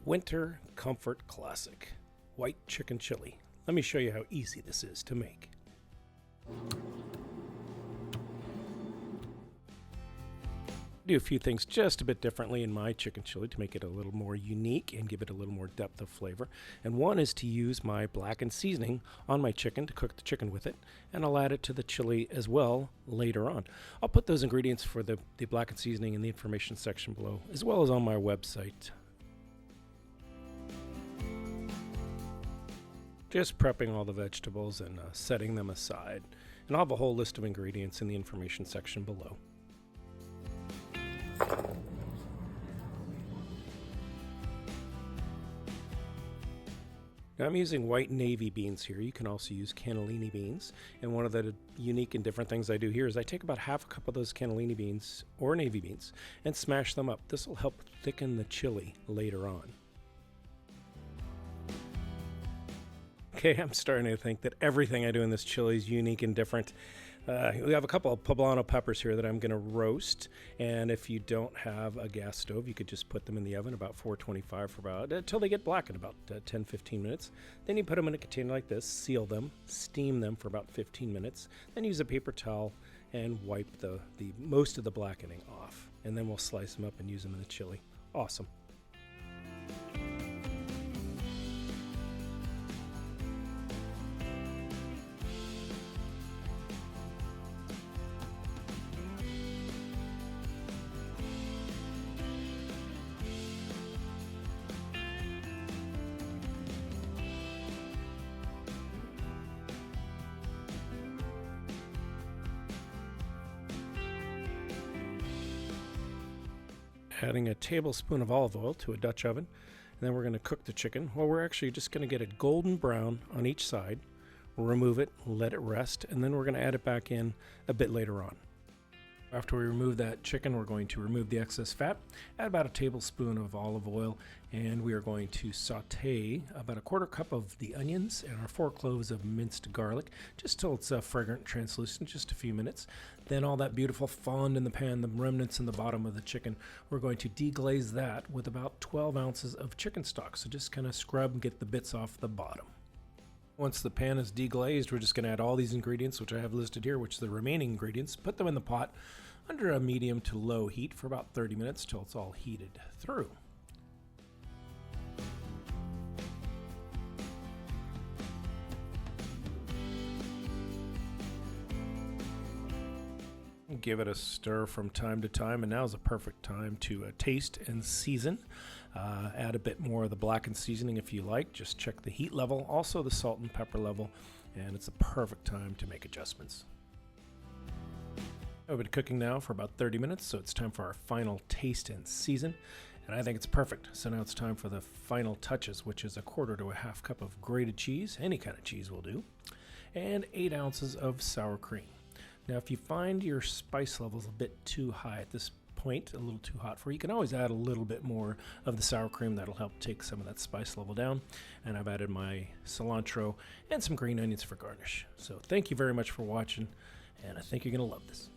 Winter Comfort Classic, white chicken chili. Let me show you how easy this is to make. Do a few things just a bit differently in my chicken chili to make it a little more unique and give it a little more depth of flavor. And one is to use my blackened seasoning on my chicken to cook the chicken with it, and I'll add it to the chili as well later on. I'll put those ingredients for the blackened seasoning in the information section below, as well as on my website. Just prepping all the vegetables and setting them aside. And I'll have a whole list of ingredients in the information section below. Now I'm using white navy beans here. You can also use cannellini beans. And one of the unique and different things I do here is I take about half a cup of those cannellini beans or navy beans and smash them up. This will help thicken the chili later on. Okay, I'm starting to think that everything I do in this chili is unique and different. We have a couple of poblano peppers here that I'm going to roast, and if you don't have a gas stove, you could just put them in the oven about 425 for about until they get black in about 10-15 minutes. Then you put them in a container like this, seal them, steam them for about 15 minutes, then use a paper towel and wipe the most of the blackening off, and then we'll slice them up and use them in the chili. Awesome. Adding a tablespoon of olive oil to a Dutch oven, and then we're going to cook the chicken. Well, we're actually just going to get it golden brown on each side. We'll remove it, let it rest, and then we're going to add it back in a bit later on. After we remove that chicken, we're going to remove the excess fat, add about a tablespoon of olive oil, and we are going to saute about a quarter cup of the onions and our 4 cloves of minced garlic, just till it's fragrant and translucent, just a few minutes. Then all that beautiful fond in the pan, the remnants in the bottom of the chicken, we're going to deglaze that with about 12 ounces of chicken stock. So just kind of scrub and get the bits off the bottom. Once the pan is deglazed, we're just going to add all these ingredients, which I have listed here, which are the remaining ingredients. Put them in the pot under a medium to low heat for about 30 minutes till it's all heated through. Give it a stir from time to time, and now is a perfect time to taste and season. Add a bit more of the blackened seasoning if you like. Just check the heat level, also the salt and pepper level, and it's a perfect time to make adjustments. I've been cooking now for about 30 minutes, so it's time for our final taste and season, and I think it's perfect. So now it's time for the final touches, which is a quarter to a half cup of grated cheese, any kind of cheese will do, and 8 ounces of sour cream. Now, if you find your spice levels a bit too high at this point, a little too hot for you, can always add a little bit more of the sour cream. That'll help take some of that spice level down. And I've added my cilantro and some green onions for garnish. So thank you very much for watching, and I think you're going to love this.